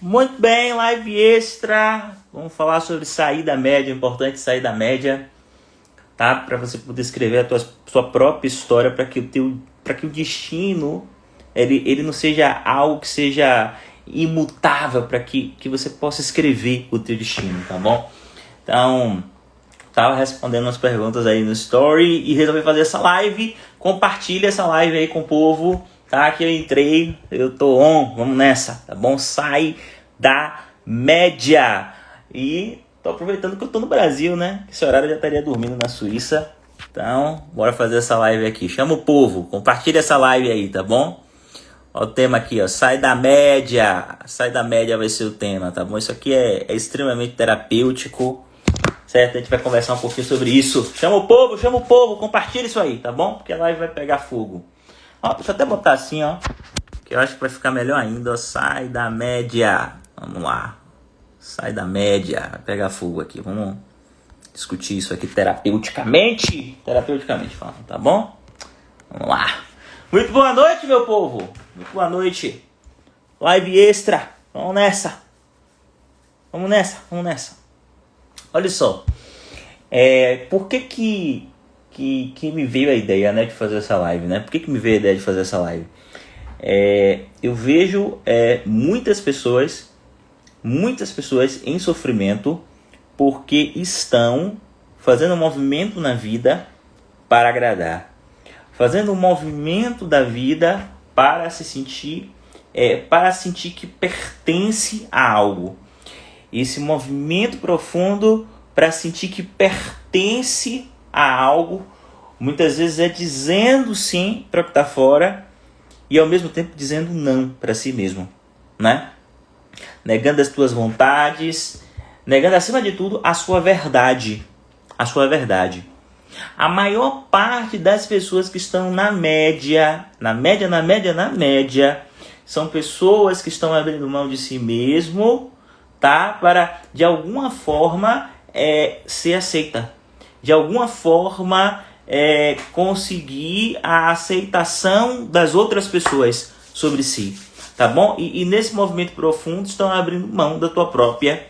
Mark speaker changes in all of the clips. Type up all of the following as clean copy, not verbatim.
Speaker 1: Muito bem, live extra. Vamos falar sobre sair da média. É importante sair da média, tá? Para você poder escrever a sua própria história, para que o destino ele não seja algo que seja imutável, para que você possa escrever o teu destino, tá bom? Então, tava respondendo umas perguntas aí no story e resolvi fazer essa live. Compartilha essa live aí com o povo, tá? Que eu entrei, eu tô on, vamos nessa, tá bom? Sai da média. E tô aproveitando que eu tô no Brasil, né? Esse horário eu já estaria dormindo na Suíça. Então, bora fazer essa live aqui. Chama o povo, compartilha essa live aí, tá bom? Ó o tema aqui, ó, sai da média. Sai da média vai ser o tema, tá bom? Isso aqui é extremamente terapêutico, certo? A gente vai conversar um pouquinho sobre isso. Chama o povo, compartilha isso aí, tá bom? Porque a live vai pegar fogo. Ó, deixa eu até botar assim, ó, que eu acho que vai ficar melhor ainda, ó. Sai da média. Vamos lá. Sai da média. Vai pegar fogo aqui. Vamos discutir isso aqui terapeuticamente. Terapeuticamente falando, tá bom? Vamos lá. Muito boa noite, meu povo. Muito boa noite. Live extra. Vamos nessa. Vamos nessa. Olha só. Por que me veio a ideia, né, de fazer essa live, né? Por que me veio a ideia de fazer essa live? Eu vejo muitas pessoas em sofrimento porque estão fazendo um movimento na vida para agradar, fazendo um movimento da vida para se sentir, para sentir que pertence a algo. Esse movimento profundo para sentir que pertence a algo, muitas vezes é dizendo sim para o que está fora e ao mesmo tempo dizendo não para si mesmo, né? Negando as tuas vontades, negando acima de tudo a sua verdade. A maior parte das pessoas que estão na média, são pessoas que estão abrindo mão de si mesmo, tá? Para de alguma forma ser aceita. De alguma forma conseguir a aceitação das outras pessoas sobre si, tá bom? E nesse movimento profundo estão abrindo mão da tua própria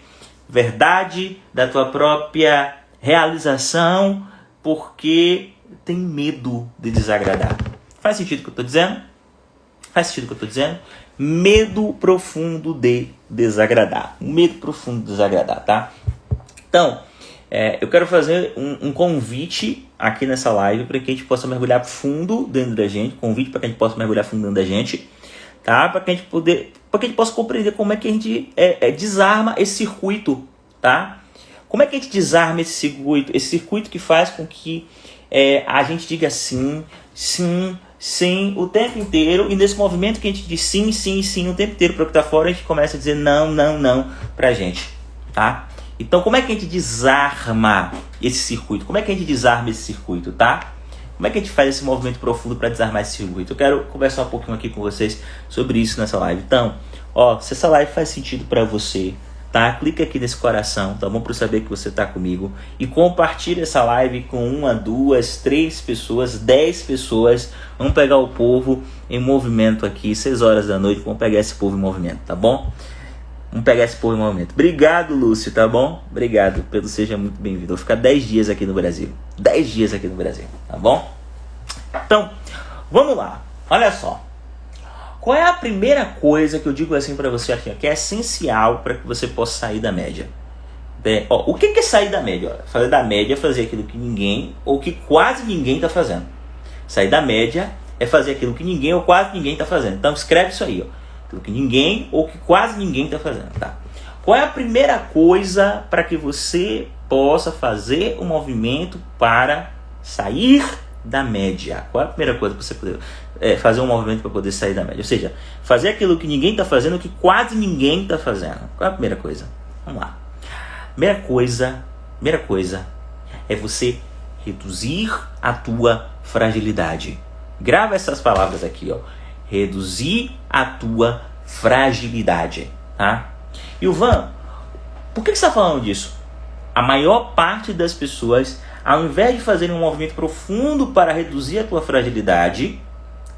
Speaker 1: verdade, da tua própria realização, porque tem medo de desagradar. Faz sentido o que eu estou dizendo? Medo profundo de desagradar. Tá? Então, eu quero fazer um convite aqui nessa live para que a gente possa mergulhar fundo dentro da gente. Tá? Para que a gente possa compreender como é que a gente desarma esse circuito, tá? Como é que a gente desarma esse circuito que faz com que a gente diga sim o tempo inteiro, e nesse movimento que a gente diz sim o tempo inteiro para o que está fora, a gente começa a dizer não pra gente, tá? Então, como é que a gente desarma esse circuito? Tá? Como é que a gente faz esse movimento profundo para desarmar esse circuito? Eu quero conversar um pouquinho aqui com vocês sobre isso nessa live. Então, se essa live faz sentido para você, tá? Clica aqui nesse coração, tá bom? Para eu saber que você tá comigo. E compartilha essa live com 1, 2, 3 pessoas, 10 pessoas. Vamos pegar o povo em movimento aqui, 6 horas da noite. Vamos pegar esse povo em movimento, tá bom? Obrigado, Lúcio, tá bom? Obrigado pelo seja muito bem-vindo. Vou ficar 10 dias aqui no Brasil. Tá bom? Então, vamos lá. Olha só. Qual é a primeira coisa que eu digo assim pra você aqui, que é essencial para que você possa sair da média? O que é sair da média? Fazer da média é fazer aquilo que ninguém ou que quase ninguém tá fazendo. Sair da média é fazer aquilo que ninguém ou quase ninguém tá fazendo. Então escreve isso aí, ó. Aquilo que ninguém ou que quase ninguém está fazendo, tá? Qual é a primeira coisa para que você possa fazer um movimento para sair da média? Qual é a primeira coisa para você poder fazer um movimento para poder sair da média? Ou seja, fazer aquilo que ninguém está fazendo, que quase ninguém está fazendo. Qual é a primeira coisa? Vamos lá. Primeira coisa é você reduzir a tua fragilidade. Grava essas palavras aqui, ó. Reduzir a tua fragilidade, tá? Ilvan, por que você está falando disso? A maior parte das pessoas, ao invés de fazerem um movimento profundo para reduzir a tua fragilidade,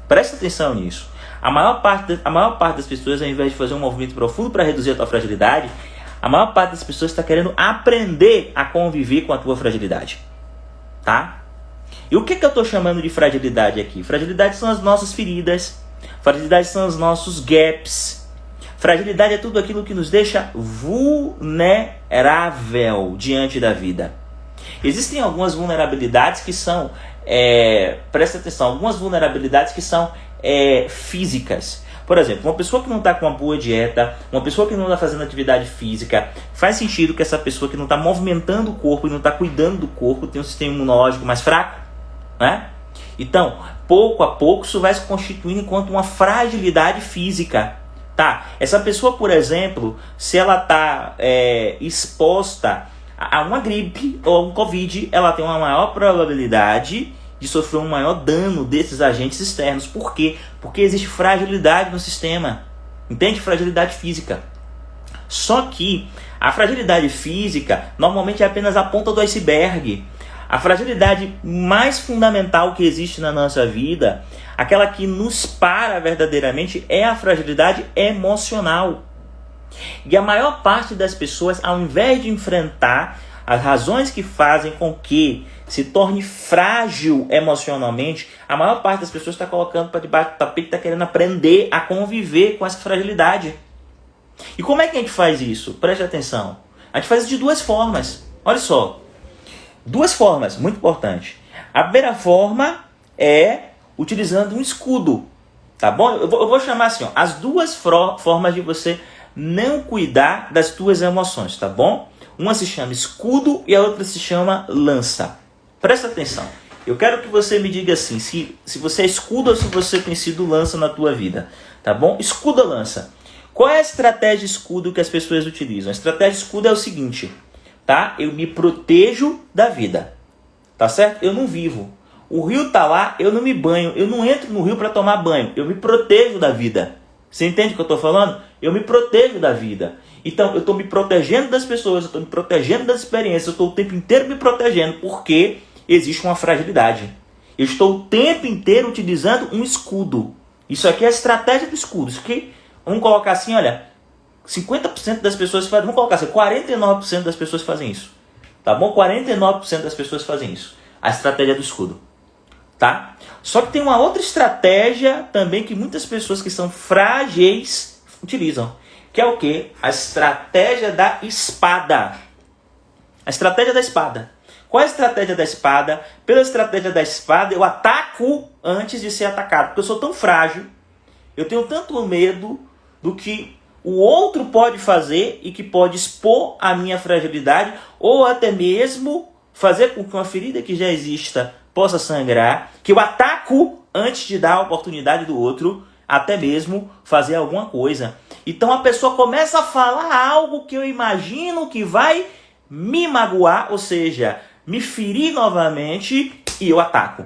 Speaker 1: presta atenção nisso. a maior parte das pessoas, ao invés de fazer um movimento profundo para reduzir a tua fragilidade, a maior parte das pessoas está querendo aprender a conviver com a tua fragilidade. Tá? E o que eu estou chamando de fragilidade aqui? Fragilidade são as nossas feridas. Fragilidade são os nossos gaps. Fragilidade é tudo aquilo que nos deixa vulnerável diante da vida. Existem algumas vulnerabilidades que são, presta atenção, algumas vulnerabilidades que são físicas. Por exemplo, uma pessoa que não está com uma boa dieta, uma pessoa que não está fazendo atividade física, faz sentido que essa pessoa que não está movimentando o corpo e não está cuidando do corpo tenha um sistema imunológico mais fraco, né? Então, pouco a pouco, isso vai se constituindo enquanto uma fragilidade física. Tá? Essa pessoa, por exemplo, se ela está exposta a uma gripe ou a um Covid, ela tem uma maior probabilidade de sofrer um maior dano desses agentes externos. Por quê? Porque existe fragilidade no sistema. Entende? Fragilidade física. Só que a fragilidade física normalmente é apenas a ponta do iceberg. A fragilidade mais fundamental que existe na nossa vida, aquela que nos para verdadeiramente, é a fragilidade emocional. E a maior parte das pessoas, ao invés de enfrentar as razões que fazem com que se torne frágil emocionalmente, a maior parte das pessoas está colocando para debaixo do tapete, está querendo aprender a conviver com essa fragilidade. E como é que a gente faz isso? Preste atenção. A gente faz isso de duas formas. Olha só. Duas formas, muito importante. A primeira forma é utilizando um escudo. Tá bom? Eu vou chamar assim, ó, as duas formas de você não cuidar das tuas emoções, tá bom? Uma se chama escudo e a outra se chama lança. Presta atenção. Eu quero que você me diga assim, se você é escudo ou se você tem sido lança na tua vida, tá bom? Escudo ou lança? Qual é a estratégia escudo que as pessoas utilizam? A estratégia escudo é o seguinte, tá? Eu me protejo da vida, tá certo? Eu não vivo. O rio tá lá, eu não me banho, eu não entro no rio para tomar banho, eu me protejo da vida. Você entende o que eu estou falando? Eu me protejo da vida. Então, eu estou me protegendo das pessoas, eu estou me protegendo das experiências, eu estou o tempo inteiro me protegendo, porque existe uma fragilidade. Eu estou o tempo inteiro utilizando um escudo. Isso aqui é a estratégia do escudo. Isso aqui, vamos colocar assim, olha, 50% das pessoas fazem, vamos colocar assim, 49% das pessoas fazem isso. Tá bom? 49% das pessoas fazem isso. A estratégia do escudo. Tá? Só que tem uma outra estratégia também que muitas pessoas que são frágeis utilizam. Que é o quê? A estratégia da espada. A estratégia da espada. Qual é a estratégia da espada? Pela estratégia da espada, eu ataco antes de ser atacado. Porque eu sou tão frágil, eu tenho tanto medo do que o outro pode fazer e que pode expor a minha fragilidade ou até mesmo fazer com que uma ferida que já exista possa sangrar, que eu ataco antes de dar a oportunidade do outro até mesmo fazer alguma coisa. Então a pessoa começa a falar algo que eu imagino que vai me magoar, ou seja, me ferir novamente, e eu ataco.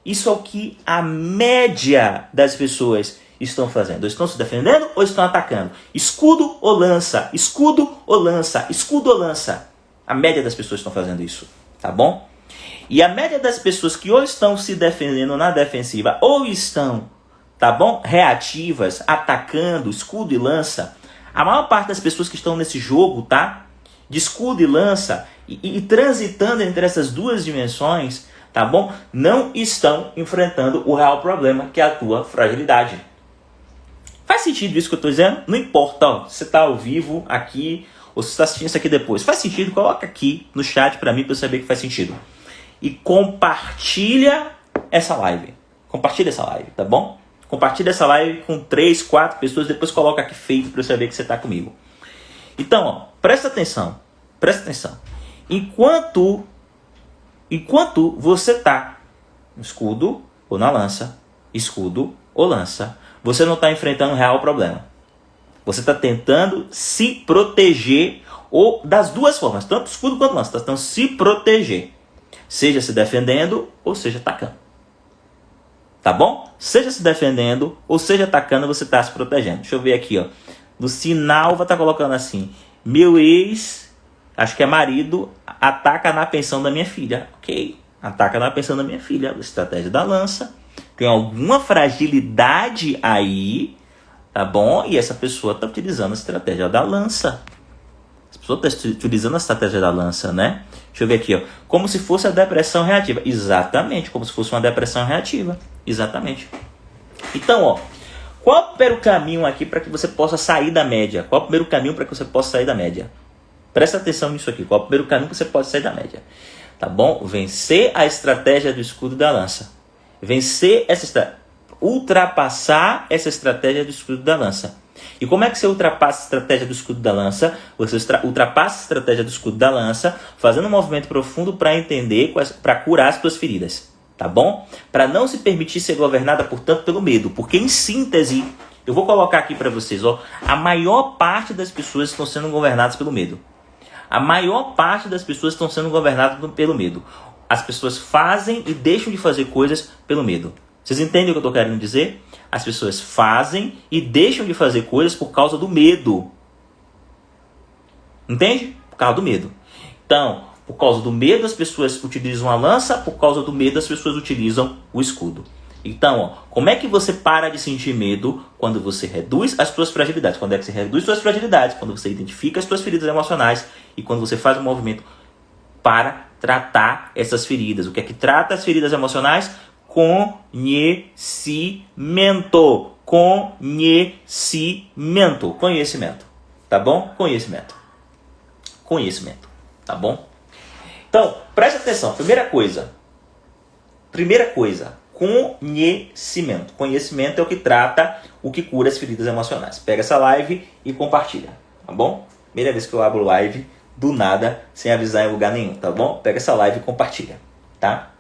Speaker 1: Isso é o que a média das pessoas estão fazendo. Estão se defendendo ou estão atacando? Escudo ou lança? Escudo ou lança? Escudo ou lança? A média das pessoas estão fazendo isso, tá bom? E a média das pessoas que ou estão se defendendo na defensiva ou estão, tá bom, reativas, atacando, escudo e lança, a maior parte das pessoas que estão nesse jogo, tá, de escudo e lança e transitando entre essas duas dimensões, tá bom, não estão enfrentando o real problema, que é a tua fragilidade. Faz sentido isso que eu estou dizendo? Não importa, ó, se você está ao vivo aqui ou se você está assistindo isso aqui depois. Faz sentido? Coloca aqui no chat para mim, para eu saber que faz sentido. E compartilha essa live. Compartilha essa live, tá bom? Compartilha essa live com 3, 4 pessoas. Depois coloca aqui feito para eu saber que você está comigo. Então, ó, presta atenção. Presta atenção. Enquanto você está no escudo ou na lança, escudo ou lança, você não está enfrentando um real problema. Você está tentando se proteger ou das duas formas, tanto escudo quanto lança. Está tentando se proteger. Seja se defendendo ou seja atacando. Tá bom? Seja se defendendo ou seja atacando, você está se protegendo. Deixa eu ver aqui, ó. No sinal vai estar colocando assim: meu ex, acho que é marido, ataca na pensão da minha filha. Ok, ataca na pensão da minha filha. A estratégia da lança. Tem alguma fragilidade aí, tá bom? E essa pessoa está utilizando a estratégia da lança. Essa pessoa está utilizando a estratégia da lança, né? Deixa eu ver aqui, ó. Como se fosse a depressão reativa. Exatamente, como se fosse uma depressão reativa. Exatamente. Então, ó, qual é o primeiro caminho aqui para que você possa sair da média? Qual é o primeiro caminho para que você possa sair da média? Presta atenção nisso aqui. Qual é o primeiro caminho que você pode sair da média? Tá bom? Vencer a estratégia do escudo e da lança. Vencer essa ultrapassar essa estratégia do escudo e da lança. E como é que você ultrapassa a estratégia do escudo da lança? Você ultrapassa a estratégia do escudo da lança fazendo um movimento profundo para entender, para curar as suas feridas. Tá bom? Para não se permitir ser governada, portanto, pelo medo. Porque, em síntese, eu vou colocar aqui para vocês, ó, a maior parte das pessoas estão sendo governadas pelo medo. A maior parte das pessoas estão sendo governadas pelo medo. As pessoas fazem e deixam de fazer coisas pelo medo. Vocês entendem o que eu estou querendo dizer? As pessoas fazem e deixam de fazer coisas por causa do medo. Entende? Por causa do medo. Então, por causa do medo, as pessoas utilizam a lança. Por causa do medo, as pessoas utilizam o escudo. Então, ó, como é que você para de sentir medo? Quando você reduz as suas fragilidades. Quando é que você reduz suas fragilidades? Quando você identifica as suas feridas emocionais e quando você faz um movimento para tratar essas feridas. O que é que trata as feridas emocionais? Conhecimento. Conhecimento. Conhecimento. Tá bom? Conhecimento. Conhecimento. Tá bom? Então, presta atenção. Primeira coisa. Conhecimento. Conhecimento é o que trata, o que cura as feridas emocionais. Pega essa live e compartilha, tá bom? Primeira vez que eu abro live, do nada, sem avisar em lugar nenhum, tá bom? Pega essa live e compartilha, tá?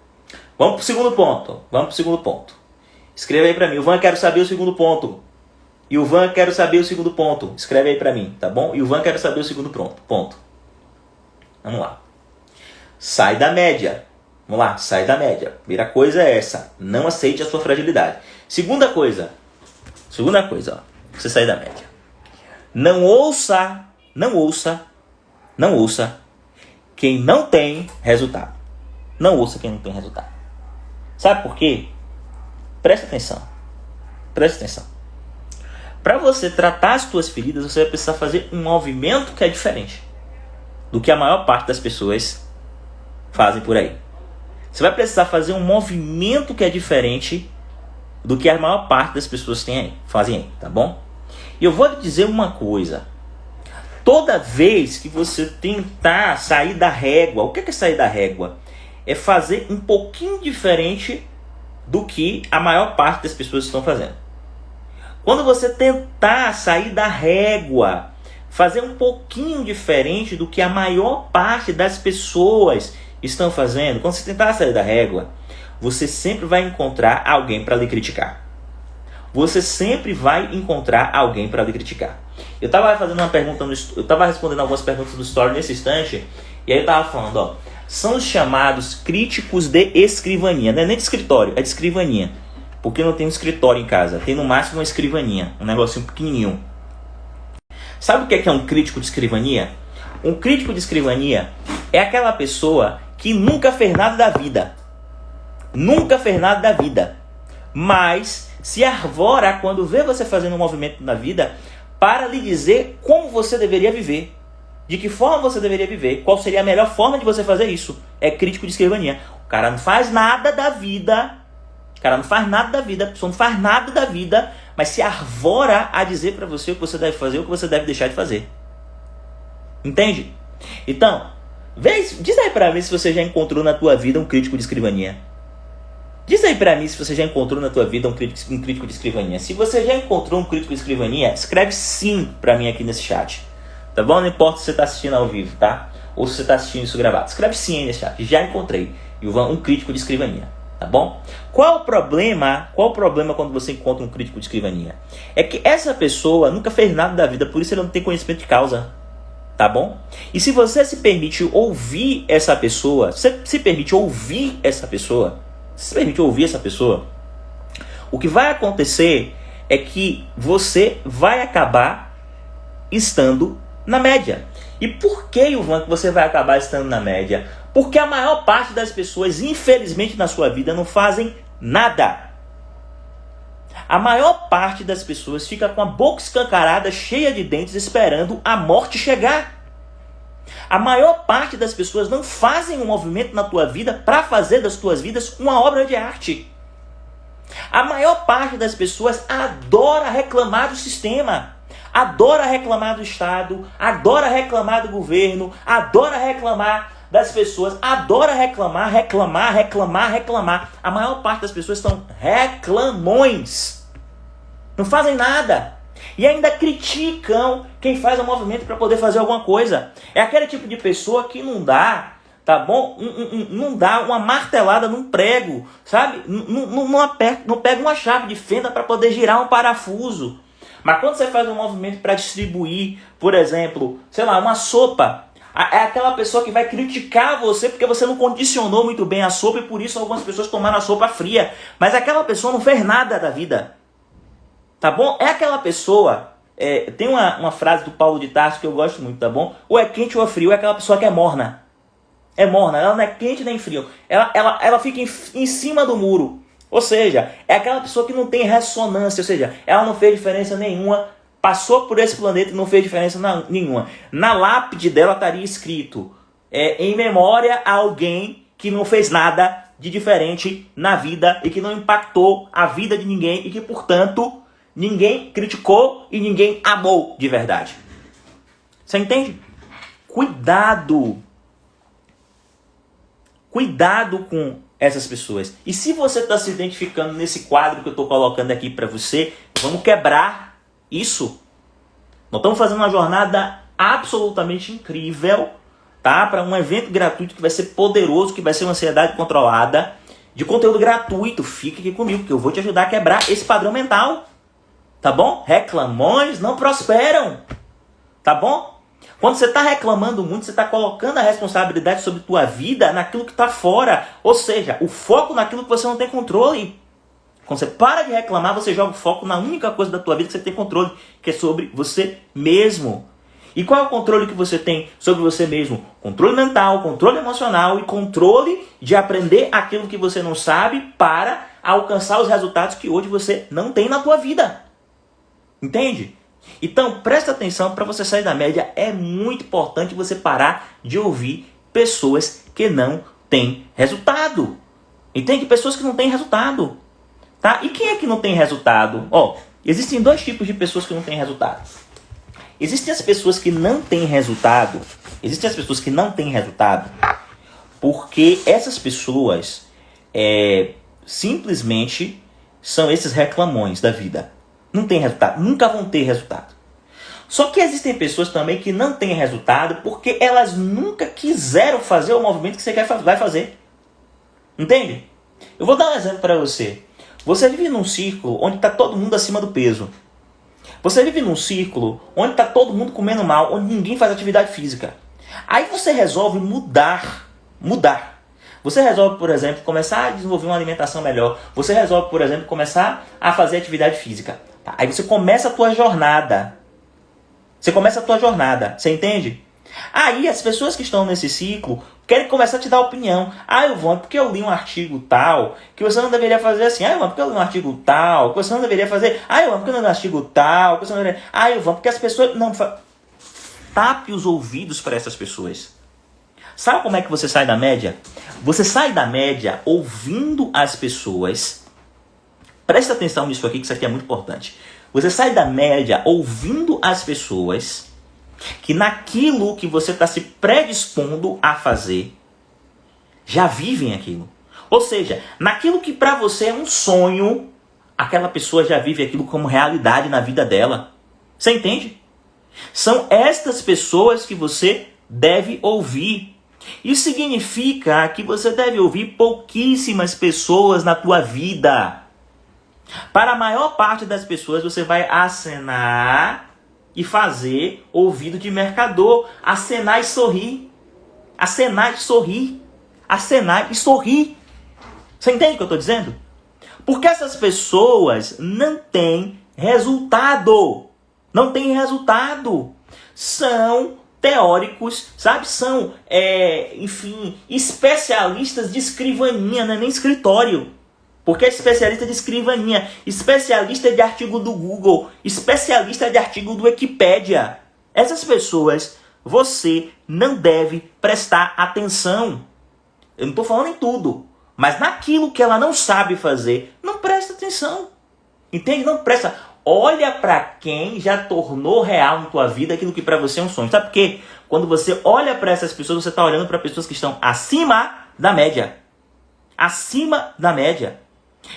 Speaker 1: Vamos pro segundo ponto. Escreva aí pra mim. Ivan, quero saber o segundo ponto. Ivan, quero saber o segundo ponto. Escreve aí pra mim, tá bom? Ivan, quero saber o segundo ponto. Vamos lá. Sai da média. Vamos lá, sai da média. Primeira coisa é essa. Não aceite a sua fragilidade. Segunda coisa, ó. Você sair da média. Não ouça quem não tem resultado. Não ouça quem não tem resultado. Sabe por quê? Presta atenção. Para você tratar as suas feridas, você vai precisar fazer um movimento que é diferente do que a maior parte das pessoas fazem por aí. Você vai precisar fazer um movimento que é diferente do que a maior parte das pessoas fazem aí, tá bom? E eu vou te dizer uma coisa. Toda vez que você tentar sair da régua, o que é sair da régua? É fazer um pouquinho diferente do que a maior parte das pessoas estão fazendo. Quando você tentar sair da régua, fazer um pouquinho diferente do que a maior parte das pessoas estão fazendo, quando você tentar sair da régua, você sempre vai encontrar alguém para lhe criticar. Você sempre vai encontrar alguém para lhe criticar. Eu estava fazendo uma pergunta, eu estava respondendo algumas perguntas do Story nesse instante, e aí eu estava falando, ó, são os chamados críticos de escrivaninha, não é nem de escritório, é de escrivaninha, porque não tem um escritório em casa, tem no máximo uma escrivaninha, um negocinho pequenininho. Sabe o que é um crítico de escrivaninha? Um crítico de escrivaninha é aquela pessoa que nunca fez nada da vida. Mas se arvora quando vê você fazendo um movimento na vida para lhe dizer como você deveria viver. De que forma você deveria viver. Qual seria a melhor forma de você fazer isso. É crítico de escrivaninha. O cara não faz nada da vida. A pessoa não faz nada da vida, mas se arvora a dizer para você o que você deve fazer, o que você deve deixar de fazer. Entende? Então, diz aí pra mim se você já encontrou na tua vida um crítico de escrivaninha. Diz aí pra mim se você já encontrou na tua vida um crítico de escrivaninha. Se você já encontrou um crítico de escrivaninha, escreve sim pra mim aqui nesse chat. Tá bom? Não importa se você tá assistindo ao vivo, tá? Ou se você tá assistindo isso gravado. Escreve sim aí nesse chat. Já encontrei. Ivan, um crítico de escrivaninha. Tá bom? Qual o problema quando você encontra um crítico de escrivaninha? É que essa pessoa nunca fez nada da vida, por isso ele não tem conhecimento de causa. Tá bom? E se você se permite ouvir essa pessoa, o que vai acontecer é que você vai acabar estando na média. E por que, Ivan, que você vai acabar estando na média? Porque a maior parte das pessoas, infelizmente, na sua vida não fazem nada. A maior parte das pessoas fica com a boca escancarada, cheia de dentes, esperando a morte chegar. A maior parte das pessoas não fazem um movimento na tua vida para fazer das tuas vidas uma obra de arte. A maior parte das pessoas adora reclamar do sistema, adora reclamar do Estado, adora reclamar do governo, adora reclamar das pessoas, adora reclamar. A maior parte das pessoas são reclamões. Não fazem nada. E ainda criticam quem faz o movimento para poder fazer alguma coisa. É aquele tipo de pessoa que não dá, tá bom? Não dá uma martelada num prego, sabe? Não pega uma chave de fenda para poder girar um parafuso. Mas quando você faz um movimento para distribuir, por exemplo, sei lá, uma sopa, é aquela pessoa que vai criticar você porque você não condicionou muito bem a sopa e por isso algumas pessoas tomaram a sopa fria. Mas aquela pessoa não fez nada da vida. Tá bom? É aquela pessoa... tem uma frase do Paulo de Tarso que eu gosto muito, tá bom? Ou é quente ou é frio, é aquela pessoa que é morna. É morna, ela não é quente nem frio. Ela fica em cima do muro. Ou seja, é aquela pessoa que não tem ressonância. Ou seja, ela não fez diferença nenhuma. Passou por esse planeta e não fez diferença nenhuma. Na lápide dela estaria escrito... em memória a alguém que não fez nada de diferente na vida e que não impactou a vida de ninguém e que, portanto... ninguém criticou e ninguém amou de verdade. Você entende? Cuidado. Cuidado com essas pessoas. E se você está se identificando nesse quadro que eu estou colocando aqui para você, vamos quebrar isso. Nós estamos fazendo uma jornada absolutamente incrível, tá? Para um evento gratuito que vai ser poderoso, que vai ser uma ansiedade controlada, de conteúdo gratuito. Fique aqui comigo, que eu vou te ajudar a quebrar esse padrão mental. Tá bom? Reclamões não prosperam. Tá bom? Quando você está reclamando muito, você está colocando a responsabilidade sobre tua vida naquilo que está fora. Ou seja, o foco naquilo que você não tem controle. Quando você para de reclamar, você joga o foco na única coisa da tua vida que você tem controle, que é sobre você mesmo. E qual é o controle que você tem sobre você mesmo? Controle mental, controle emocional e controle de aprender aquilo que você não sabe para alcançar os resultados que hoje você não tem na tua vida. Entende? Então, presta atenção, para você sair da média, é muito importante você parar de ouvir pessoas que não têm resultado. Entende? Pessoas que não têm resultado. Tá? E quem é que não tem resultado? Existem dois tipos de pessoas que não têm resultado. Existem as pessoas que não têm resultado. Existem as pessoas que não têm resultado porque essas pessoas simplesmente são esses reclamões da vida. Não tem resultado, nunca vão ter resultado. Só que existem pessoas também que não têm resultado porque elas nunca quiseram fazer o movimento que você vai fazer. Entende? Eu vou dar um exemplo para você. Você vive num círculo onde está todo mundo acima do peso. Você vive num círculo onde está todo mundo comendo mal, onde ninguém faz atividade física. Aí você resolve mudar. Você resolve, por exemplo, começar a desenvolver uma alimentação melhor. Você resolve, por exemplo, começar a fazer atividade física. Tá? Aí você começa a tua jornada. Você entende? Aí as pessoas que estão nesse ciclo querem começar a te dar opinião. Ivan, porque eu li um artigo tal, que você não deveria fazer assim. Ivan, porque eu li um artigo tal, que você não deveria fazer. Ivan, porque eu li um artigo tal, que você não deveria... Ivan, porque as pessoas... não Tape os ouvidos para essas pessoas. Sabe como é que você sai da média? Você sai da média ouvindo as pessoas. Presta atenção nisso aqui, que isso aqui é muito importante. Você sai da média ouvindo as pessoas que naquilo que você está se predispondo a fazer, já vivem aquilo. Ou seja, naquilo que para você é um sonho, aquela pessoa já vive aquilo como realidade na vida dela. Você entende? São estas pessoas que você deve ouvir. Isso significa que você deve ouvir pouquíssimas pessoas na tua vida. Para a maior parte das pessoas, você vai acenar e fazer ouvido de mercador. Acenar e sorrir. Acenar e sorrir. Acenar e sorrir. Você entende o que eu estou dizendo? Porque essas pessoas não têm resultado. Não têm resultado. São teóricos, sabe? São, enfim, especialistas de escrivaninha, não é nem escritório. Porque é especialista de escrivaninha, especialista de artigo do Google, especialista de artigo do Wikipédia. Essas pessoas, você não deve prestar atenção. Eu não estou falando em tudo, mas naquilo que ela não sabe fazer, não presta atenção. Entende? Não presta. Olha para quem já tornou real na tua vida aquilo que para você é um sonho. Sabe por quê? Quando você olha para essas pessoas, você está olhando para pessoas que estão acima da média. Acima da média.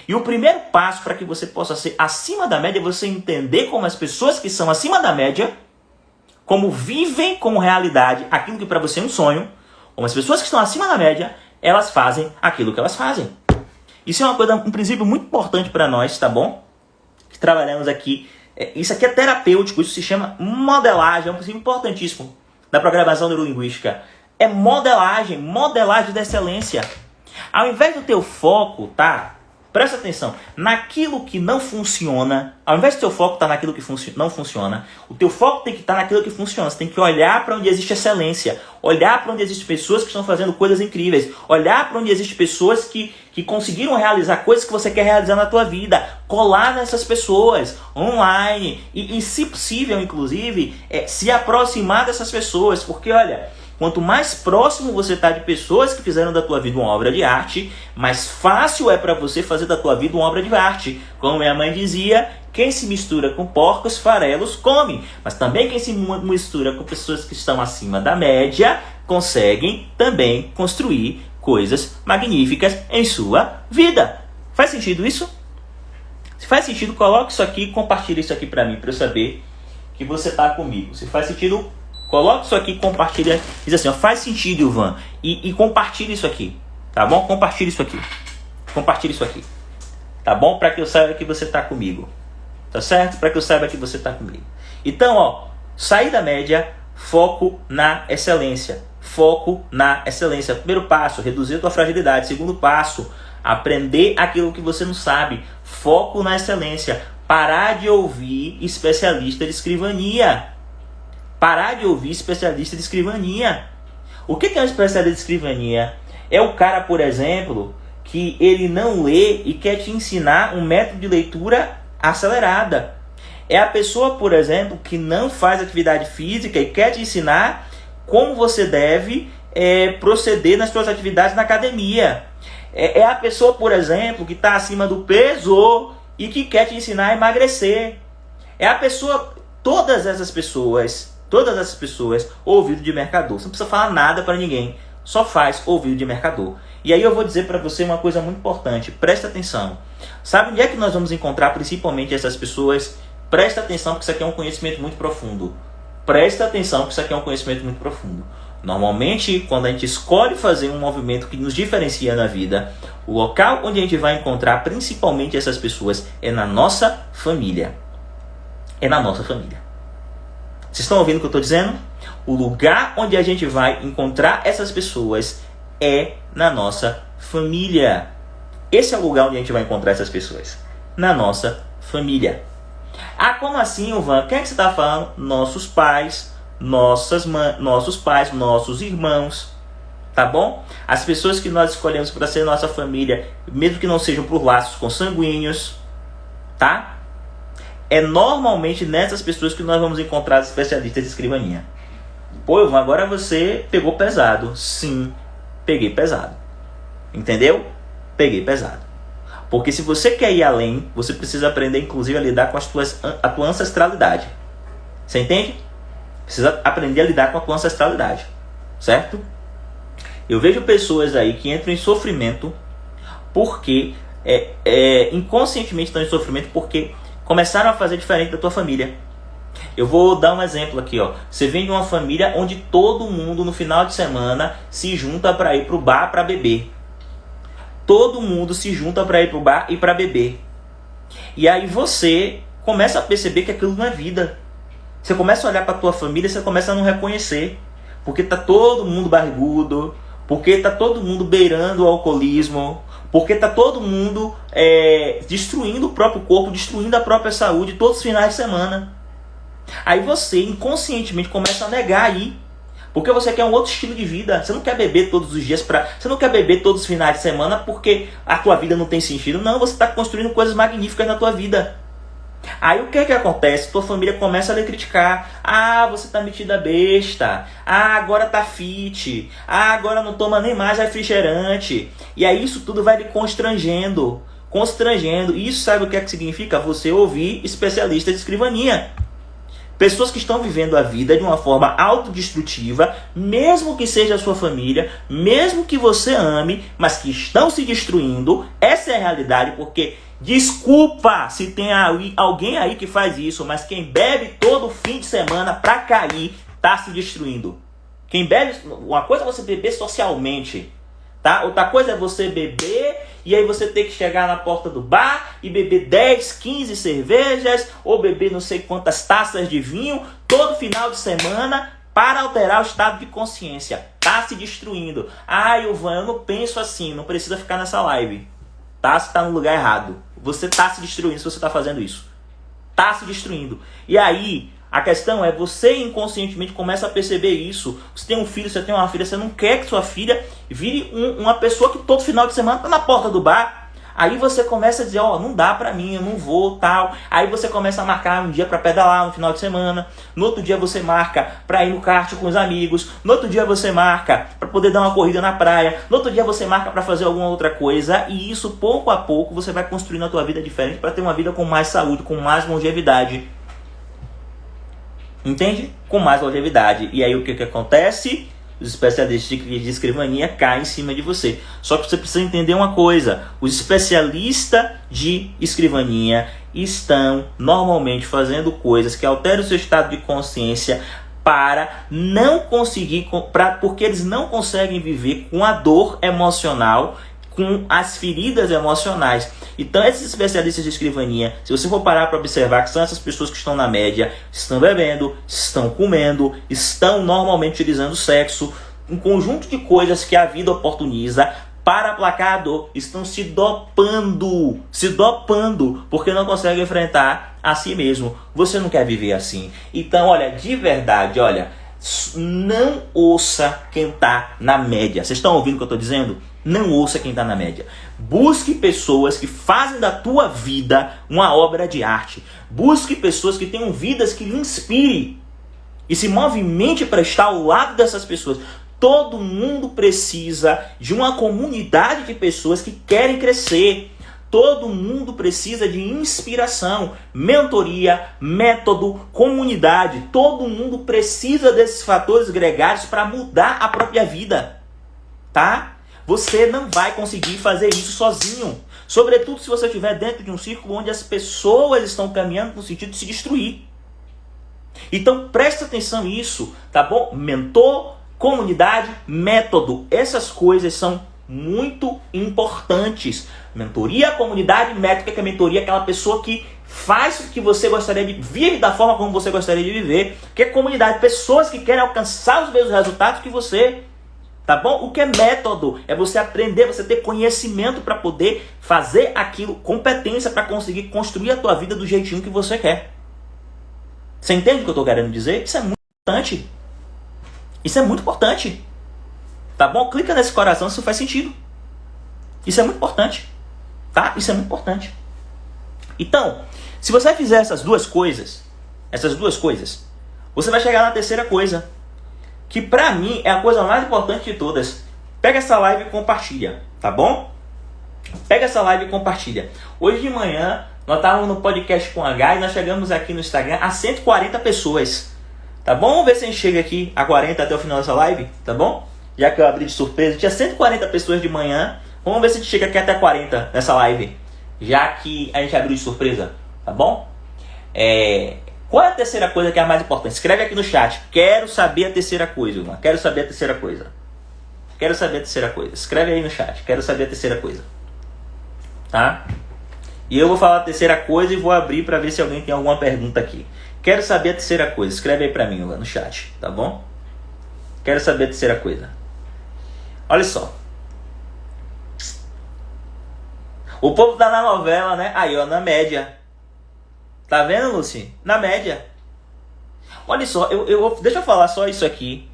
Speaker 1: E o primeiro passo para que você possa ser acima da média é você entender como as pessoas que são acima da média, como vivem como realidade aquilo que para você é um sonho, como as pessoas que estão acima da média, elas fazem aquilo que elas fazem. Isso é um princípio muito importante para nós, tá bom? Que trabalhamos aqui. Isso aqui é terapêutico, isso se chama modelagem, é um princípio importantíssimo da programação neurolinguística. É modelagem da excelência. Ao invés do teu foco, tá? Presta atenção, naquilo que não funciona, ao invés do teu foco estar naquilo que não funciona, o teu foco tem que estar naquilo que funciona. Você tem que olhar para onde existe excelência, olhar para onde existem pessoas que estão fazendo coisas incríveis, olhar para onde existem pessoas que conseguiram realizar coisas que você quer realizar na tua vida, colar nessas pessoas online e se possível, inclusive, se aproximar dessas pessoas, porque olha, quanto mais próximo você está de pessoas que fizeram da tua vida uma obra de arte, mais fácil é para você fazer da tua vida uma obra de arte. Como minha mãe dizia, quem se mistura com porcos, farelos come. Mas também quem se mistura com pessoas que estão acima da média, conseguem também construir coisas magníficas em sua vida. Faz sentido isso? Se faz sentido, coloque isso aqui e compartilhe isso aqui para mim, para eu saber que você está comigo. Se faz sentido, coloque isso aqui e compartilha. Diz assim, ó, faz sentido, Ivan. E compartilhe isso aqui. Tá bom? Compartilhe isso aqui. Compartilhe isso aqui. Tá bom? Para que eu saiba que você está comigo. Tá certo? Para que eu saiba que você está comigo. Então, ó, sair da média, foco na excelência. Foco na excelência. Primeiro passo, reduzir a tua fragilidade. Segundo passo, aprender aquilo que você não sabe. Foco na excelência. Parar de ouvir especialista de escrivania. Parar de ouvir especialista de escrivania. O que é um especialista de escrivania? É o cara, por exemplo, que ele não lê e quer te ensinar um método de leitura acelerada. É a pessoa, por exemplo, que não faz atividade física e quer te ensinar como você deve proceder nas suas atividades na academia. É a pessoa, por exemplo, que está acima do peso e que quer te ensinar a emagrecer. É a pessoa, todas essas pessoas, ouvido de mercador. Você não precisa falar nada para ninguém, só faz ouvido de mercador. E aí eu vou dizer para você uma coisa muito importante, presta atenção. Sabe onde é que nós vamos encontrar principalmente essas pessoas? Presta atenção, porque isso aqui é um conhecimento muito profundo. Presta atenção, porque isso aqui é um conhecimento muito profundo. Normalmente, quando a gente escolhe fazer um movimento que nos diferencia na vida, o local onde a gente vai encontrar principalmente essas pessoas é na nossa família. É na nossa família. Vocês estão ouvindo o que eu estou dizendo? O lugar onde a gente vai encontrar essas pessoas é na nossa família. Esse é o lugar onde a gente vai encontrar essas pessoas. Na nossa família. Ah, como assim, Ivan? Quem é que você está falando? Nossos pais, nossos pais, nossos irmãos. Tá bom? As pessoas que nós escolhemos para ser nossa família, mesmo que não sejam por laços consanguíneos. Tá? É normalmente nessas pessoas que nós vamos encontrar os especialistas de escrivaninha. Pô, Ivan, agora você pegou pesado. Sim, peguei pesado. Entendeu? Peguei pesado. Porque se você quer ir além, você precisa aprender, inclusive, a lidar com a tua ancestralidade. Você entende? Precisa aprender a lidar com a tua ancestralidade. Certo? Eu vejo pessoas aí que entram em sofrimento porque inconscientemente estão em sofrimento porque começaram a fazer diferente da tua família. Eu vou dar um exemplo aqui, ó. Você vem de uma família onde todo mundo no final de semana se junta para ir pro bar para beber. Todo mundo se junta para ir pro bar e para beber. E aí você começa a perceber que aquilo não é vida. Você começa a olhar para tua família e você começa a não reconhecer. Porque tá todo mundo barrigudo, porque tá todo mundo beirando o alcoolismo, porque tá todo mundo destruindo o próprio corpo, destruindo a própria saúde todos os finais de semana. Aí você inconscientemente começa a negar aí. Porque você quer um outro estilo de vida. Você não quer beber todos os dias, você não quer beber todos os finais de semana porque a tua vida não tem sentido. Não, você está construindo coisas magníficas na tua vida. Aí o que acontece? Tua família começa a lhe criticar. Ah, você tá metida besta. Ah, agora tá fit. Ah, agora não toma nem mais refrigerante. E aí isso tudo vai lhe constrangendo. Isso sabe o que significa? Você ouvir especialistas de escrivania. Pessoas que estão vivendo a vida de uma forma autodestrutiva, mesmo que seja a sua família, mesmo que você ame, mas que estão se destruindo. Essa é a realidade, porque, desculpa se tem alguém aí que faz isso, mas quem bebe todo fim de semana pra cair, tá se destruindo. Quem bebe, uma coisa é você beber socialmente, tá? Outra coisa é você beber e aí você ter que chegar na porta do bar e beber 10, 15 cervejas ou beber não sei quantas taças de vinho todo final de semana para alterar o estado de consciência. Tá se destruindo. Ah, Ivan, eu não penso assim, não precisa ficar nessa live. Tá? Você tá no lugar errado. Você tá se destruindo se você tá fazendo isso. Tá se destruindo. E aí, a questão é, você inconscientemente começa a perceber isso. Você tem um filho, você tem uma filha, você não quer que sua filha vire uma pessoa que todo final de semana tá na porta do bar. Aí você começa a dizer, não dá pra mim, eu não vou, tal. Aí você começa a marcar um dia pra pedalar no final de semana. No outro dia você marca pra ir no kart com os amigos. No outro dia você marca pra poder dar uma corrida na praia. No outro dia você marca pra fazer alguma outra coisa. E isso, pouco a pouco, você vai construindo a tua vida diferente pra ter uma vida com mais saúde, com mais longevidade. Entende? Com mais longevidade. E aí o que acontece? Os especialistas de escrivania caem em cima de você. Só que você precisa entender uma coisa. Os especialistas de escrivania estão normalmente fazendo coisas que alteram o seu estado de consciência para não conseguir, porque eles não conseguem viver com a dor emocional, com as feridas emocionais. Então esses especialistas de escrivania, se você for parar para observar, que são essas pessoas que estão na média, estão bebendo, estão comendo, estão normalmente utilizando sexo, um conjunto de coisas que a vida oportuniza para aplacar a dor, estão se dopando, porque não conseguem enfrentar a si mesmo. Você não quer viver assim. Então, olha, de verdade, não ouça quem está na média. Vocês estão ouvindo o que eu estou dizendo? Não ouça quem está na média. Busque pessoas que fazem da tua vida uma obra de arte. Busque pessoas que tenham vidas que lhe inspirem. E se movimente para estar ao lado dessas pessoas. Todo mundo precisa de uma comunidade de pessoas que querem crescer. Todo mundo precisa de inspiração, mentoria, método, comunidade. Todo mundo precisa desses fatores gregários para mudar a própria vida. Tá? Você não vai conseguir fazer isso sozinho. Sobretudo se você estiver dentro de um círculo onde as pessoas estão caminhando no sentido de se destruir. Então preste atenção nisso, tá bom? Mentor, comunidade, método. Essas coisas são muito importantes. Mentoria, comunidade, método. Que é mentoria? Aquela pessoa que faz o que você gostaria de vive da forma como você gostaria de viver. Que é comunidade? Pessoas que querem alcançar os mesmos resultados que você. Tá bom? O que é método? É você aprender, você ter conhecimento para poder fazer aquilo, competência para conseguir construir a tua vida do jeitinho que você quer. Você entende o que eu estou querendo dizer? Isso é muito importante. Isso é muito importante. Tá bom? Clica nesse coração se isso faz sentido. Isso é muito importante. Tá? Isso é muito importante. Então, se você fizer essas duas coisas, você vai chegar na terceira coisa, que pra mim é a coisa mais importante de todas. Pega essa live e compartilha, tá bom? Pega essa live e compartilha. Hoje de manhã, nós estávamos no podcast com H e nós chegamos aqui no Instagram a 140 pessoas. Tá bom? Vamos ver se a gente chega aqui a 40 até o final dessa live, tá bom? Já que eu abri de surpresa, tinha 140 pessoas de manhã. Vamos ver se a gente chega aqui até 40 nessa live, já que a gente abriu de surpresa, tá bom? Qual é a terceira coisa que é a mais importante? Escreve aqui no chat. Quero saber a terceira coisa, irmão. Quero saber a terceira coisa. Quero saber a terceira coisa. Escreve aí no chat. Quero saber a terceira coisa. Tá? E eu vou falar a terceira coisa e vou abrir para ver se alguém tem alguma pergunta aqui. Quero saber a terceira coisa. Escreve aí para mim lá no chat. Tá bom? Quero saber a terceira coisa. Olha só. O povo tá na novela, né? Aí, ó, na média. Tá vendo, Lucy? Na média. Olha só, deixa eu falar só isso aqui.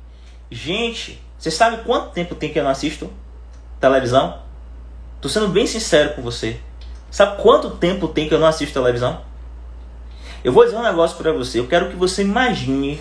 Speaker 1: Gente, você sabe quanto tempo tem que eu não assisto televisão? Tô sendo bem sincero com você. Sabe quanto tempo tem que eu não assisto televisão? Eu vou dizer um negócio pra você. Eu quero que você imagine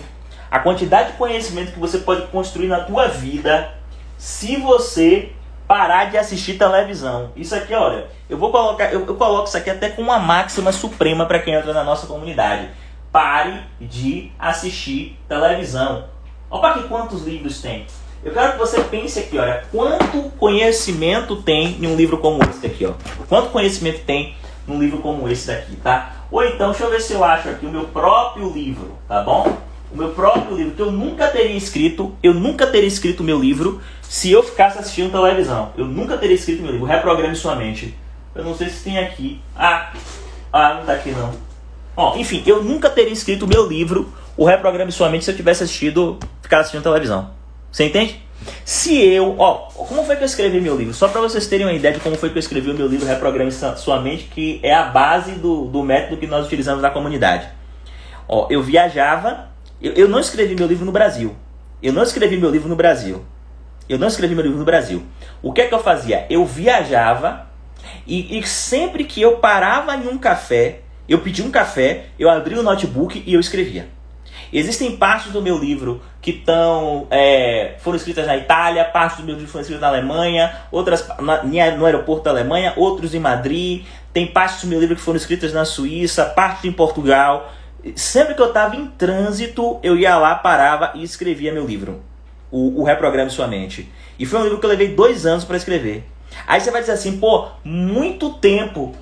Speaker 1: a quantidade de conhecimento que você pode construir na tua vida se você parar de assistir televisão. Isso aqui, olha, eu coloco isso aqui até com uma máxima suprema para quem entra na nossa comunidade. Pare de assistir televisão. Olha aqui quantos livros tem. Eu quero que você pense aqui, olha, quanto conhecimento tem em um livro como esse aqui, ó. Quanto conhecimento tem num livro como esse daqui, tá? Ou então, deixa eu ver se eu acho aqui o meu próprio livro, tá bom? O meu próprio livro, que eu nunca teria escrito o meu livro se eu ficasse assistindo televisão. Eu nunca teria escrito meu livro, Reprograme Sua Mente. Eu não sei se tem aqui. Não tá aqui não. Enfim, eu nunca teria escrito o meu livro, o Reprograme Sua Mente, se eu tivesse ficado assistindo televisão. Você entende? Como foi que eu escrevi meu livro? Só para vocês terem uma ideia de como foi que eu escrevi o meu livro Reprograme Sua Mente, que é a base do método que nós utilizamos na comunidade. Eu viajava, eu não escrevi meu livro no Brasil. O que é que eu fazia? Eu viajava e sempre que eu parava em um café, eu pedia um café, eu abria o notebook e eu escrevia. Existem partes do meu livro que foram escritas na Itália, partes do meu livro foram escritas na Alemanha, outras no aeroporto da Alemanha, outros em Madrid. Tem partes do meu livro que foram escritas na Suíça, partes em Portugal. Sempre que eu estava em trânsito, eu ia lá, parava e escrevia meu livro, o Reprograme Sua Mente. E foi um livro que eu levei 2 anos para escrever. Aí você vai dizer assim, muito tempo,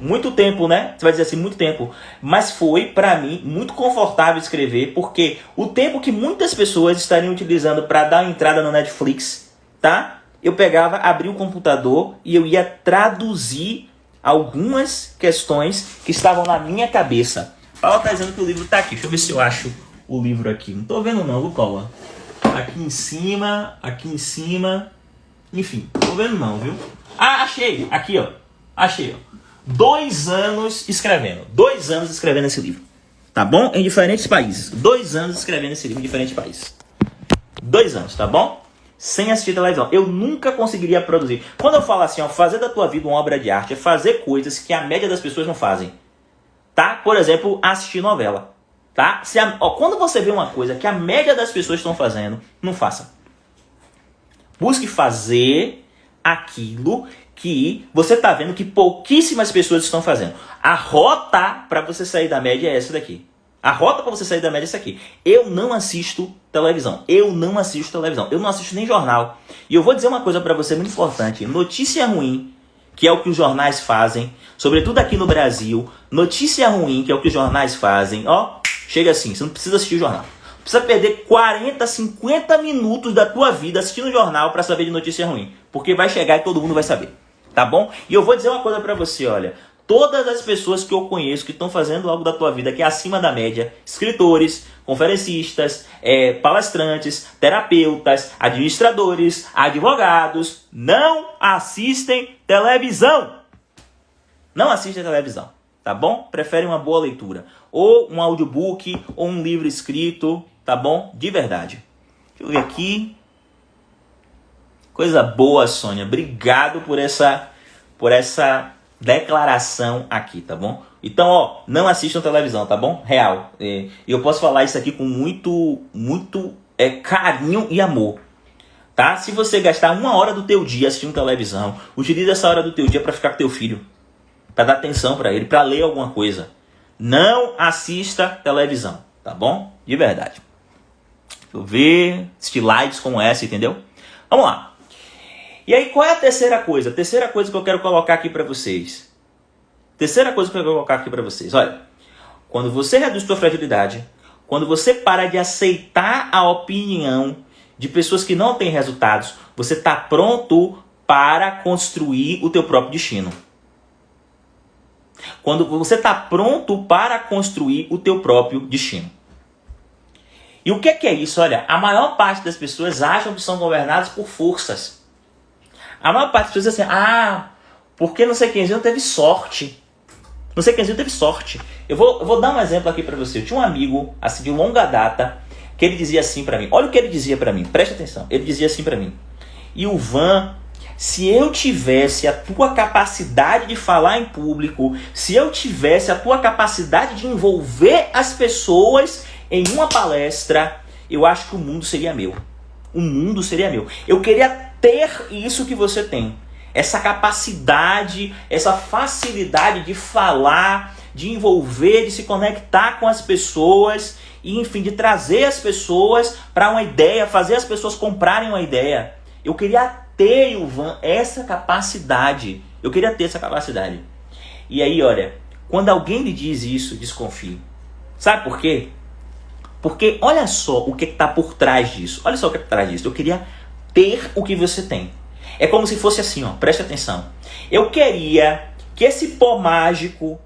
Speaker 1: né? Você vai dizer assim, muito tempo. Mas foi, pra mim, muito confortável escrever, porque o tempo que muitas pessoas estariam utilizando para dar uma entrada no Netflix, tá? Eu pegava, abria o computador e eu ia traduzir algumas questões que estavam na minha cabeça. Paula tá dizendo que o livro tá aqui. Deixa eu ver se eu acho o livro aqui. Não tô vendo não, viu, Paula? Aqui em cima. Enfim, tô vendo não, viu? Achei! Aqui, ó. Achei, ó. 2 anos escrevendo. 2 anos escrevendo esse livro. Tá bom? Em diferentes países. 2 anos escrevendo esse livro em diferentes países. 2 anos, tá bom? Sem assistir televisão. Eu nunca conseguiria produzir. Quando eu falo assim, fazer da tua vida uma obra de arte é fazer coisas que a média das pessoas não fazem. Tá? Por exemplo, assistir novela. Tá? Quando você vê uma coisa que a média das pessoas estão fazendo, não faça. Busque fazer aquilo que você está vendo que pouquíssimas pessoas estão fazendo. A rota para você sair da média é essa daqui. Eu não assisto televisão. Eu não assisto nem jornal. E eu vou dizer uma coisa para você muito importante. Notícia ruim, que é o que os jornais fazem, sobretudo aqui no Brasil. Notícia ruim, que é o que os jornais fazem. Chega assim, você não precisa assistir o jornal. Precisa perder 40, 50 minutos da tua vida assistindo o jornal para saber de notícia ruim. Porque vai chegar e todo mundo vai saber. Tá bom? E eu vou dizer uma coisa para você, olha. Todas as pessoas que eu conheço que estão fazendo algo da tua vida que é acima da média, escritores, conferencistas, palestrantes, terapeutas, administradores, advogados, não assistem televisão. Não assistem televisão. Tá bom? Preferem uma boa leitura. Ou um audiobook, ou um livro escrito. Tá bom? De verdade. Deixa eu ver aqui. Coisa boa, Sônia. Obrigado por essa declaração aqui, tá bom? Então, não assistam televisão, tá bom? Real. E eu posso falar isso aqui com muito carinho e amor. Tá? Se você gastar 1 hora do teu dia assistindo televisão, utilize essa hora do teu dia para ficar com teu filho. Para dar atenção para ele, para ler alguma coisa. Não assista televisão, tá bom? De verdade. Deixa eu ver. Assistir lives como essa, entendeu? Vamos lá. E aí, qual é a terceira coisa? A terceira coisa que eu quero colocar aqui para vocês. Olha, quando você reduz sua fragilidade, quando você para de aceitar a opinião de pessoas que não têm resultados, você está pronto para construir o teu próprio destino. Quando você está pronto para construir o teu próprio destino. E o que é isso? Olha, a maior parte das pessoas acham que são governadas por forças. A maior parte das pessoas diz assim, porque não sei quemzinho teve sorte. Eu vou dar um exemplo aqui para você. Eu tinha um amigo, assim, de longa data, que ele dizia assim para mim. Olha o que ele dizia para mim, preste atenção. Ele dizia assim para mim: Ilvan, se eu tivesse a tua capacidade de falar em público, se eu tivesse a tua capacidade de envolver as pessoas em uma palestra, eu acho que o mundo seria meu. O mundo seria meu. Eu queria ter isso que você tem. Essa capacidade, essa facilidade de falar, de envolver, de se conectar com as pessoas e, enfim, de trazer as pessoas para uma ideia, fazer as pessoas comprarem uma ideia. Eu queria ter, Ilvan, essa capacidade. Eu queria ter essa capacidade. E aí, olha, quando alguém lhe diz isso, desconfie. Sabe por quê? Porque olha só o que está por trás disso. Olha só o que está por trás disso. Eu queria ter o que você tem. É como se fosse assim, ó, preste atenção. Eu queria que esse pó mágico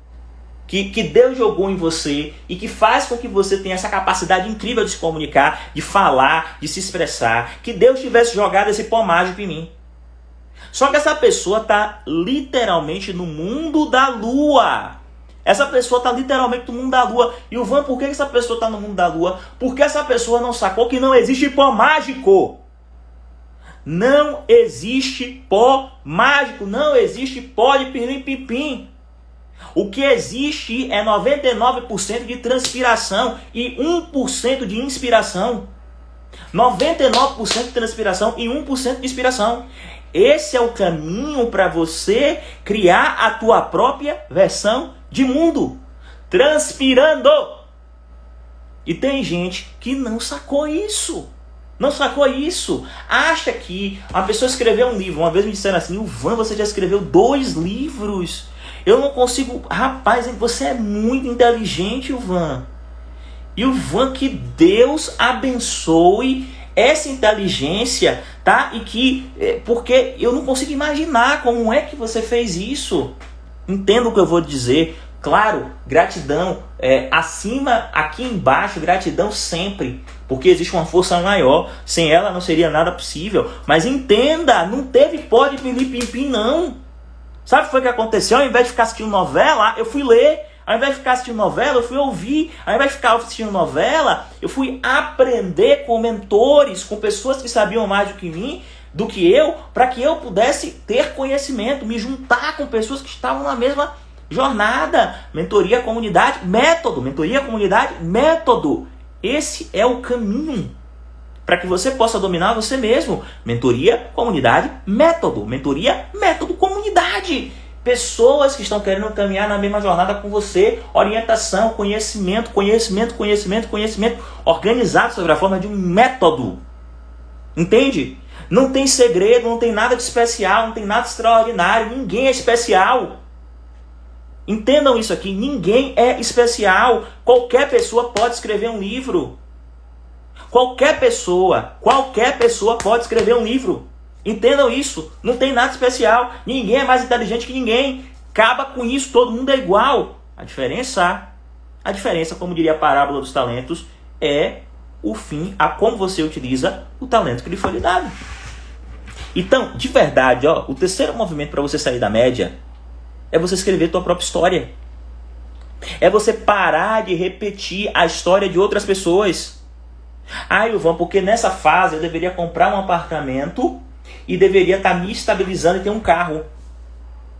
Speaker 1: que Deus jogou em você e que faz com que você tenha essa capacidade incrível de se comunicar, de falar, de se expressar, que Deus tivesse jogado esse pó mágico em mim. Só que essa pessoa está literalmente no mundo da lua. Essa pessoa está literalmente no mundo da lua. E o Van, por que essa pessoa está no mundo da lua? Porque essa pessoa não sacou que não existe pó mágico. Não existe pó mágico. Não existe pó de pirim-pim-pim. O que existe é 99% de transpiração e 1% de inspiração. 99% de transpiração e 1% de inspiração. Esse é o caminho para você criar a tua própria versão de mundo. Transpirando. E tem gente que não sacou isso. Não sacou isso. Acha que uma pessoa escreveu um livro. Uma vez me disseram assim: Ilvan, você já escreveu 2 livros. Eu não consigo... Rapaz, você é muito inteligente, Ilvan. Ilvan, que Deus abençoe essa inteligência, tá? E que... Porque eu não consigo imaginar como é que você fez isso. Entenda o que eu vou dizer. Claro, gratidão. Acima, aqui embaixo, gratidão sempre. Porque existe uma força maior. Sem ela não seria nada possível. Mas entenda, não teve pó de pilim-pim-pim, não. Sabe o que foi que aconteceu? Ao invés de ficar assistindo novela, eu fui ler. Ao invés de ficar assistindo novela, eu fui ouvir. Ao invés de ficar assistindo novela, eu fui aprender com mentores, com pessoas que sabiam mais do que eu, para que eu pudesse ter conhecimento, me juntar com pessoas que estavam na mesma jornada. Mentoria, comunidade, método. Mentoria, comunidade, método. Esse é o caminho para que você possa dominar você mesmo. Mentoria, comunidade, método. Mentoria, método, comunidade. Pessoas que estão querendo caminhar na mesma jornada com você. Orientação, conhecimento, organizado sobre a forma de um método. Entende? Não tem segredo, não tem nada de especial, não tem nada de extraordinário. Ninguém é especial. Entendam isso aqui, ninguém é especial. Qualquer pessoa pode escrever um livro. Qualquer pessoa pode escrever um livro. Entendam isso, não tem nada especial. Ninguém é mais inteligente que ninguém. Acaba com isso, todo mundo é igual. A diferença, como diria a parábola dos talentos, é o fim a como você utiliza o talento que lhe foi lhe dado. Então, de verdade, o terceiro movimento para você sair da média é você escrever tua própria história. É você parar de repetir a história de outras pessoas. Ilvan, porque nessa fase eu deveria comprar um apartamento e deveria estar me estabilizando e ter um carro.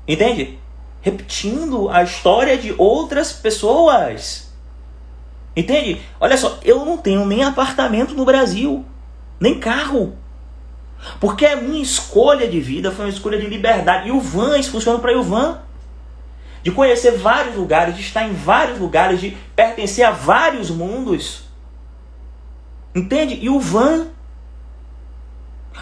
Speaker 1: Entende? Repetindo a história de outras pessoas. Entende? Olha só, eu não tenho nem apartamento no Brasil, nem carro. Porque a minha escolha de vida foi uma escolha de liberdade. Ilvan, isso funciona para Ilvan. De conhecer vários lugares, de estar em vários lugares, de pertencer a vários mundos. Entende? Ilvan.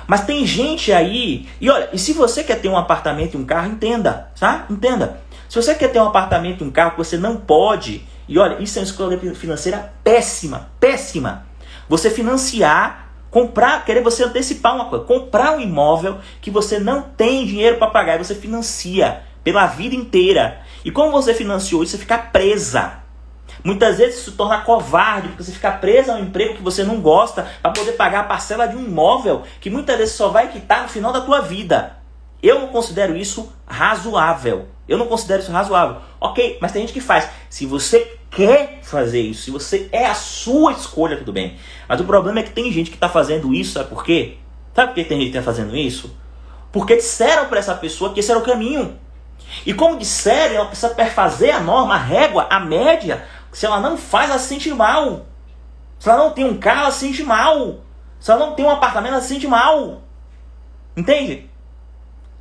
Speaker 1: Mas tem gente aí... E olha, e se você quer ter um apartamento e um carro, entenda, tá? Entenda. Se você quer ter um apartamento e um carro que você não pode... E olha, isso é uma escolha financeira péssima. Péssima. Você financiar, comprar, querer você antecipar uma coisa. Comprar um imóvel que você não tem dinheiro para pagar. E você financia pela vida inteira. E como você financiou isso, você fica presa. Muitas vezes isso se torna covarde, porque você fica preso a um emprego que você não gosta para poder pagar a parcela de um imóvel que muitas vezes só vai quitar no final da tua vida. Eu não considero isso razoável. Ok, mas tem gente que faz. Se você quer fazer isso, se você é a sua escolha, tudo bem. Mas o problema é que tem gente que está fazendo isso, sabe por quê? Sabe por que tem gente que está fazendo isso? Porque disseram para essa pessoa que esse era o caminho. E como disseram, ela precisa perfazer a norma, a régua, a média. Se ela não faz, ela se sente mal. Se ela não tem um carro, ela se sente mal. Se ela não tem um apartamento, ela se sente mal. Entende?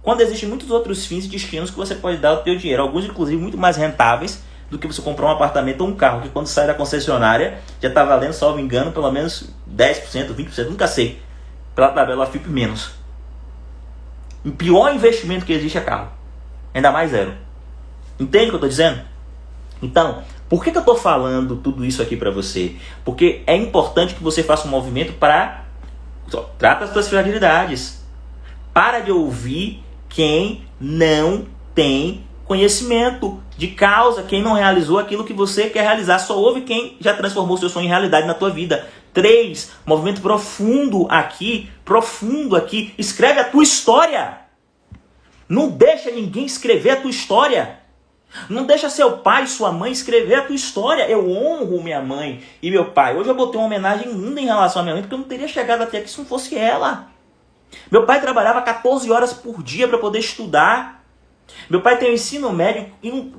Speaker 1: Quando existem muitos outros fins e destinos que você pode dar ao teu dinheiro. Alguns, inclusive, muito mais rentáveis do que você comprar um apartamento ou um carro. Que quando sai da concessionária, já está valendo, salvo engano, pelo menos 10%, 20%, nunca sei. Pela tabela FIP menos. O pior investimento que existe é carro. Ainda mais zero. Entende o que eu estou dizendo? Então, por que eu estou falando tudo isso aqui para você? Porque é importante que você faça um movimento para... Trata as suas fragilidades. Para de ouvir quem não tem conhecimento de causa, quem não realizou aquilo que você quer realizar. Só ouve quem já transformou seu sonho em realidade na tua vida. 3, movimento profundo aqui. Escreve a tua história. Não deixa ninguém escrever a tua história. Não deixa seu pai e sua mãe escrever a tua história. Eu honro minha mãe e meu pai. Hoje eu botei uma homenagem linda em relação à minha mãe, porque eu não teria chegado até aqui se não fosse ela. Meu pai trabalhava 14 horas por dia para poder estudar. Meu pai tem um ensino médio e um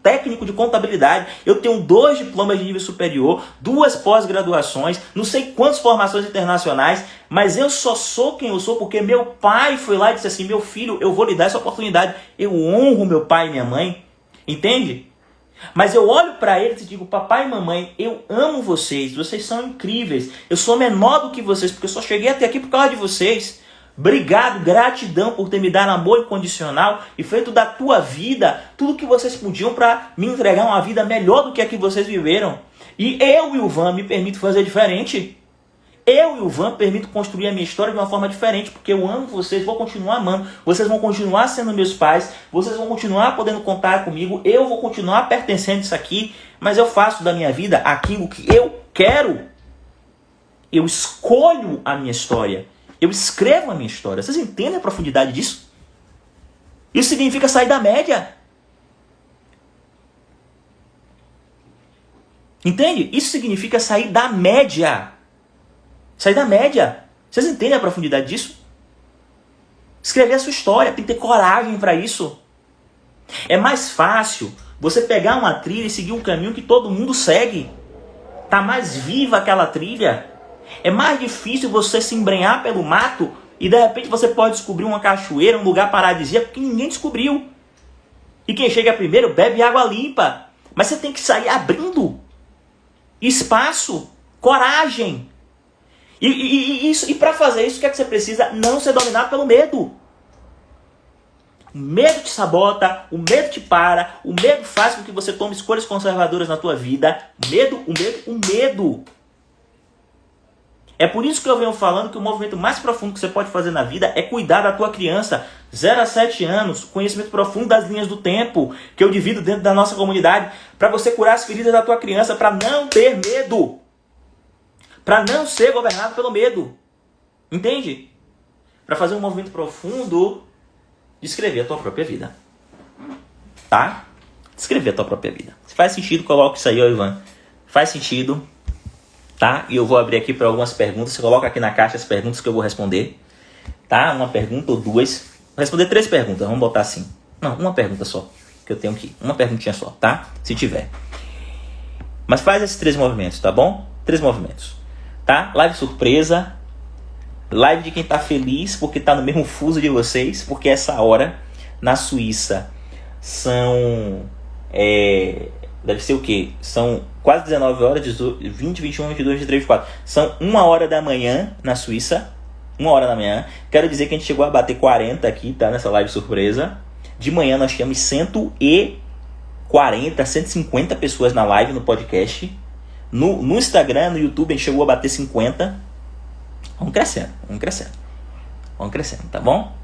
Speaker 1: técnico de contabilidade. Eu tenho 2 diplomas de nível superior, 2 pós-graduações, não sei quantas formações internacionais, mas eu só sou quem eu sou porque meu pai foi lá e disse assim: meu filho, eu vou lhe dar essa oportunidade. Eu honro meu pai e minha mãe, entende? Mas eu olho para eles e digo: papai e mamãe, eu amo vocês, vocês são incríveis. Eu sou menor do que vocês porque eu só cheguei até aqui por causa de vocês. Obrigado, gratidão por ter me dado amor incondicional e feito da tua vida tudo que vocês podiam para me entregar uma vida melhor do que a que vocês viveram. E eu, Ilvan, me permito fazer diferente. Eu, Ilvan, permito construir a minha história de uma forma diferente, porque eu amo vocês, vou continuar amando, vocês vão continuar sendo meus pais, vocês vão continuar podendo contar comigo, eu vou continuar pertencendo a isso aqui, mas eu faço da minha vida aquilo que eu quero. Eu escolho a minha história. Eu escrevo a minha história. Vocês entendem a profundidade disso? Isso significa sair da média. Entende? Isso significa sair da média. Sair da média. Vocês entendem a profundidade disso? Escrever a sua história. Tem que ter coragem para isso. É mais fácil você pegar uma trilha e seguir um caminho que todo mundo segue. Tá mais viva aquela trilha. É mais difícil você se embrenhar pelo mato e de repente você pode descobrir uma cachoeira, um lugar paradisíaco que ninguém descobriu. E quem chega primeiro bebe água limpa. Mas você tem que sair abrindo espaço, coragem. E para fazer isso, o que é que você precisa? Não ser dominado pelo medo. O medo te sabota, o medo te para, o medo faz com que você tome escolhas conservadoras na tua vida. O medo. É por isso que eu venho falando que o movimento mais profundo que você pode fazer na vida é cuidar da tua criança. 0 a 7 anos, conhecimento profundo das linhas do tempo, que eu divido dentro da nossa comunidade, para você curar as feridas da tua criança, para não ter medo. Para não ser governado pelo medo. Entende? Para fazer um movimento profundo de escrever a tua própria vida. Tá? Escrever a tua própria vida. Se faz sentido, coloca isso aí, ó, Ivan. Faz sentido. Tá? E eu vou abrir aqui para algumas perguntas. Você coloca aqui na caixa as perguntas que eu vou responder. Tá? Uma pergunta ou 2. Vou responder 3 perguntas. Vamos botar assim. Não, uma pergunta só. Que eu tenho aqui. Uma perguntinha só, tá? Se tiver. Mas faz esses 3 movimentos, tá bom? 3 movimentos. Tá? Live surpresa. Live de quem tá feliz porque tá no mesmo fuso de vocês. Porque essa hora, na Suíça, são... deve ser o quê? São quase 19 horas, 20, 21, 22, 23, 24. São 1 hora da manhã na Suíça. 1 hora da manhã. Quero dizer que a gente chegou a bater 40 aqui, tá? Nessa live surpresa. De manhã nós tínhamos 140, 150 pessoas na live, no podcast. No Instagram, no YouTube, a gente chegou a bater 50. Vamos crescendo, tá bom?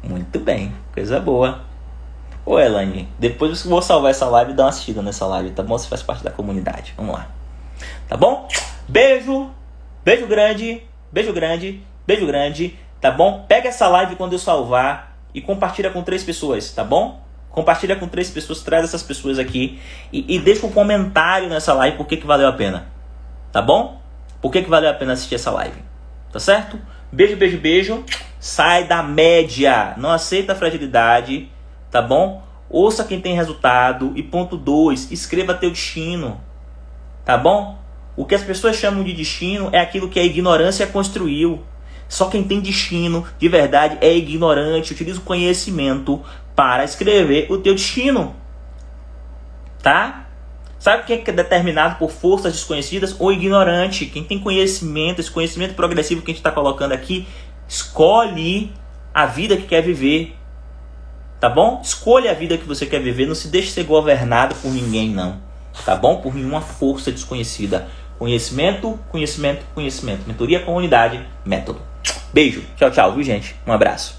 Speaker 1: Muito bem, coisa boa. Ô Elaine, depois eu vou salvar essa live e dar uma assistida nessa live, tá bom? Você faz parte da comunidade. Vamos lá. Tá bom? Beijo. Beijo grande. Tá bom? Pega essa live quando eu salvar e compartilha com 3 pessoas, tá bom? Compartilha com 3 pessoas, traz essas pessoas aqui e deixa um comentário nessa live por que valeu a pena. Tá bom? Por que valeu a pena assistir essa live? Tá certo? Beijo, beijo, beijo. Sai da média. Não aceita a fragilidade. Tá bom? Ouça quem tem resultado. E ponto 2, escreva teu destino. Tá bom? O que as pessoas chamam de destino é aquilo que a ignorância construiu. Só quem tem destino de verdade é ignorante. Utiliza o conhecimento para escrever o teu destino. Tá? Sabe quem é determinado por forças desconhecidas? O ignorante. Quem tem conhecimento, esse conhecimento progressivo que a gente está colocando aqui, escolhe a vida que quer viver. Tá bom? Escolha a vida que você quer viver. Não se deixe ser governado por ninguém, não. Tá bom? Por nenhuma força desconhecida. Conhecimento, conhecimento, conhecimento. Mentoria, comunidade, método. Beijo. Tchau, tchau, viu, gente? Um abraço.